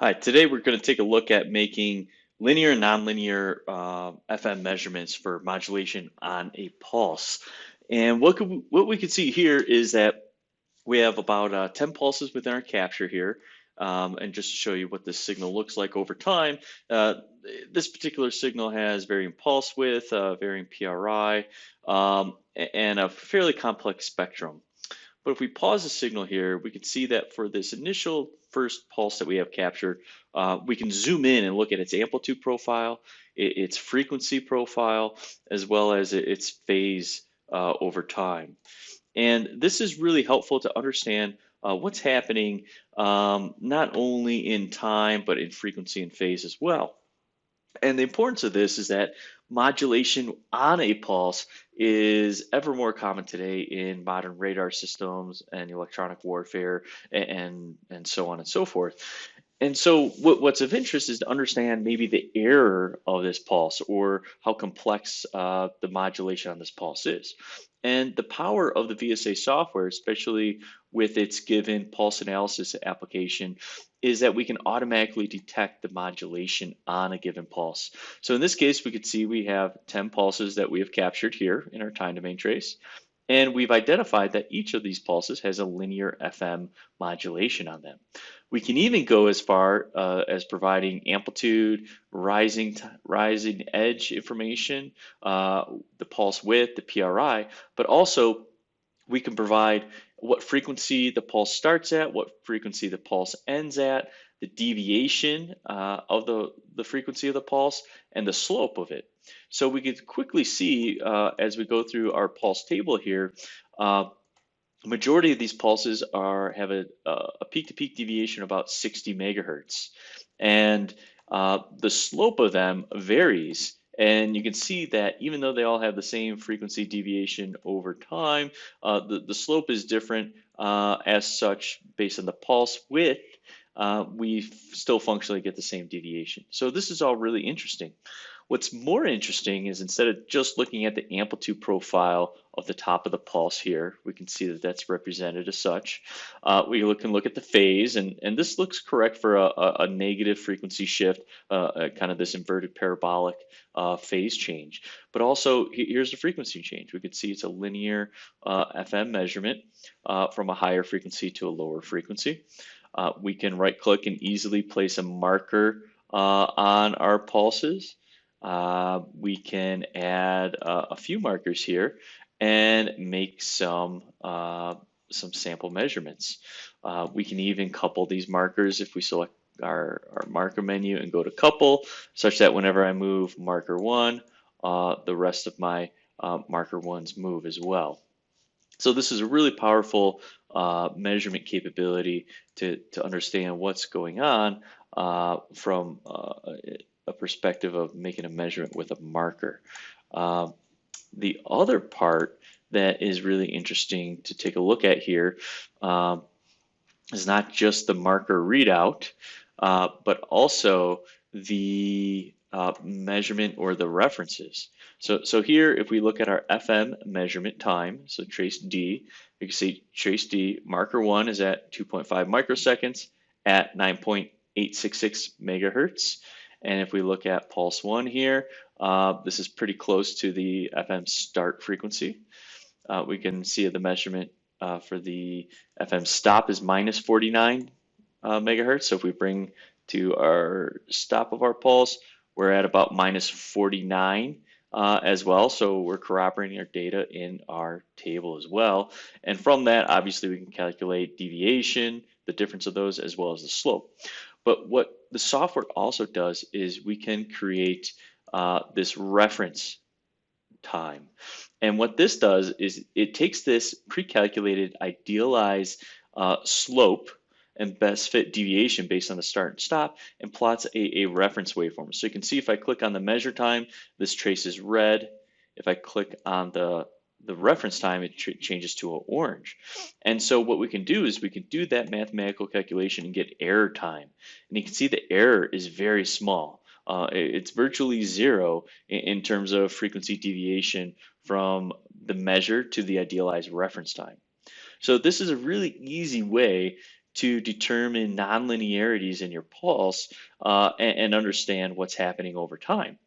Hi, today we're going to take a look at making linear and nonlinear FM measurements for modulation on a pulse. And what we can see here is that we have about 10 pulses within our capture here. And just to show you what this signal looks like over time, uh, this particular signal has varying pulse width, varying PRI, and a fairly complex spectrum. But if we pause the signal here, we can see that for this initial first pulse that we have captured, we can zoom in and look at its amplitude profile, its frequency profile, as well as its phase over time. And this is really helpful to understand what's happening not only in time, but in frequency and phase as well. And the importance of this is that modulation on a pulse is ever more common today in modern radar systems and electronic warfare and so on and so forth. And so what's of interest is to understand maybe the error of this pulse or how complex the modulation on this pulse is. And the power of the VSA software, especially with its given pulse analysis application, is that we can automatically detect the modulation on a given pulse. So in this case, we could see we have 10 pulses that we have captured here in our time domain trace. And we've identified that each of these pulses has a linear FM modulation on them. We can even go as far as providing amplitude, rising edge information, the pulse width, the PRI, but also we can provide what frequency the pulse starts at, what frequency the pulse ends at, the deviation of the frequency of the pulse, and the slope of it. So we could quickly see as we go through our pulse table here, majority of these pulses have a peak-to-peak deviation of about 60 megahertz. And the slope of them varies. And you can see that even though they all have the same frequency deviation over time, the slope is different as such based on the pulse width. We still functionally get the same deviation. So this is all really interesting. What's more interesting is instead of just looking at the amplitude profile of the top of the pulse here, we can see that that's represented as such. We can look at the phase, and this looks correct for a negative frequency shift, kind of this inverted parabolic phase change. But also, here's the frequency change. We could see it's a linear FM measurement from a higher frequency to a lower frequency. We can right-click and easily place a marker on our pulses. We can add a few markers here and make some sample measurements. We can even couple these markers if we select our marker menu and go to couple, such that whenever I move marker one, the rest of my marker ones move as well. So this is a really powerful measurement capability to understand what's going on from a perspective of making a measurement with a marker. The other part that is really interesting to take a look at here is not just the marker readout, but also the measurement or the references. So here, if we look at our FM measurement time, so trace D, you can see trace D, marker 1 is at 2.5 microseconds at 9.866 megahertz. And if we look at pulse 1 here, this is pretty close to the FM start frequency. We can see the measurement for the FM stop is minus 49 megahertz. So if we bring to our stop of our pulse, we're at about minus 49 as well. So we're corroborating our data in our table as well. And from that, obviously, we can calculate deviation, the difference of those, as well as the slope. But what the software also does is we can create this reference time. And what this does is it takes this pre-calculated idealized slope and best fit deviation based on the start and stop and plots a reference waveform. So you can see if I click on the measure time, this trace is red. If I click on the reference time, it changes to an orange. And so what we can do is we can do that mathematical calculation and get error time. And you can see the error is very small. It's virtually zero in terms of frequency deviation from the measure to the idealized reference time. So this is a really easy way to determine nonlinearities in your pulse and understand what's happening over time.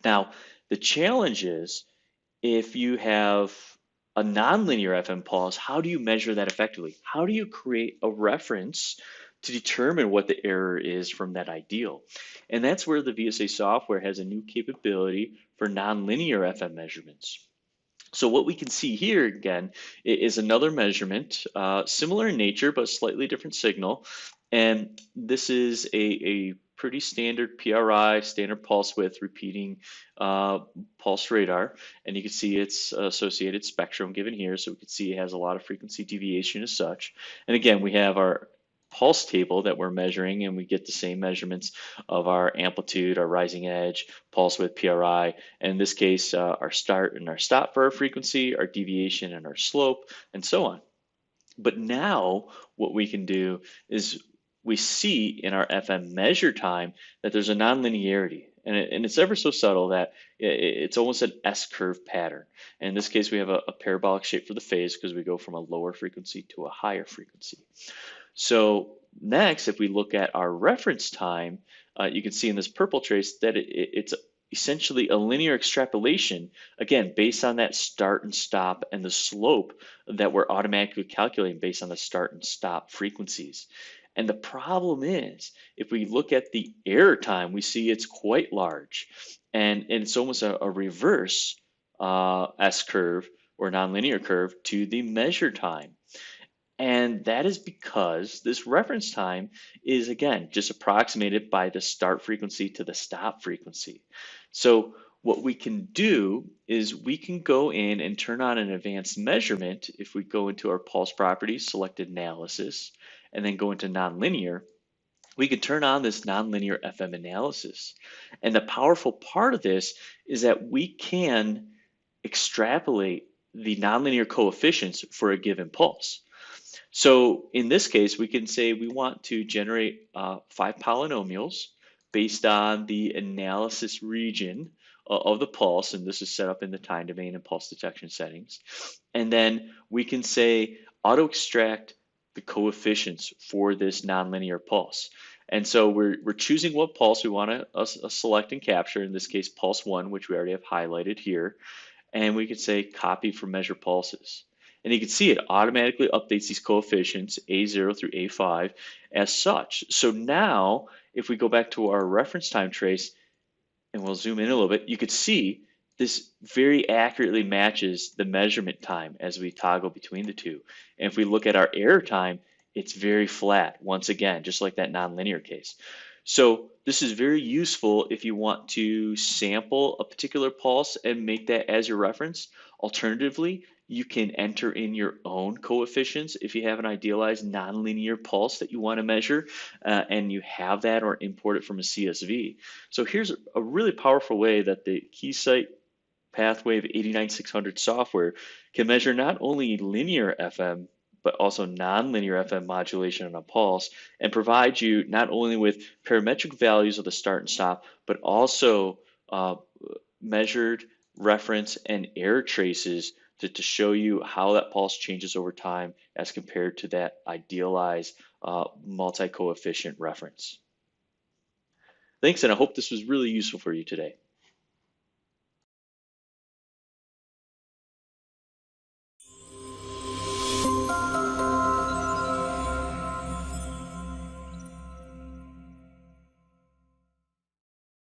Now, the challenge is if you have a nonlinear FM pulse, how do you measure that effectively? How do you create a reference to determine what the error is from that ideal? And that's where the VSA software has a new capability for nonlinear FM measurements. So what we can see here again is another measurement, similar in nature, but slightly different signal. And this is a pretty standard PRI, standard pulse width repeating pulse radar. And you can see its associated spectrum given here. So we can see it has a lot of frequency deviation as such. And again, we have our pulse table that we're measuring, and we get the same measurements of our amplitude, our rising edge, pulse width, PRI, and in this case, our start and our stop for our frequency, our deviation and our slope, and so on. But now what we can do is we see in our FM measure time that there's a nonlinearity. And it's ever so subtle that it's almost an S-curve pattern. And in this case, we have a parabolic shape for the phase because we go from a lower frequency to a higher frequency. So next, if we look at our reference time, you can see in this purple trace that it's essentially a linear extrapolation, again, based on that start and stop and the slope that we're automatically calculating based on the start and stop frequencies. And the problem is, if we look at the error time, we see it's quite large. And it's almost a reverse S-curve or nonlinear curve to the measure time. And that is because this reference time is, again, just approximated by the start frequency to the stop frequency. So what we can do is we can go in and turn on an advanced measurement. If we go into our pulse properties, select analysis, and then go into nonlinear, we can turn on this nonlinear FM analysis. And the powerful part of this is that we can extrapolate the nonlinear coefficients for a given pulse. So in this case, we can say we want to generate 5 polynomials based on the analysis region of the pulse, and this is set up in the time domain and pulse detection settings. And then we can say auto extract the coefficients for this nonlinear pulse. And so we're choosing what pulse we want to select and capture, in this case pulse 1, which we already have highlighted here. And we could say copy for measure pulses. And you can see it automatically updates these coefficients, A0 through A5, as such. So now, if we go back to our reference time trace, and we'll zoom in a little bit, you could see this very accurately matches the measurement time as we toggle between the two. And if we look at our error time, it's very flat, once again, just like that nonlinear case. So this is very useful if you want to sample a particular pulse and make that as your reference. Alternatively, you can enter in your own coefficients if you have an idealized nonlinear pulse that you want to measure, and you have that, or import it from a CSV. So here's a really powerful way that the Keysight PathWave 89600 software can measure not only linear FM, but also nonlinear FM modulation on a pulse, and provide you not only with parametric values of the start and stop, but also measured reference and error traces to show you how that pulse changes over time as compared to that idealized multi-coefficient reference. Thanks, and I hope this was really useful for you today.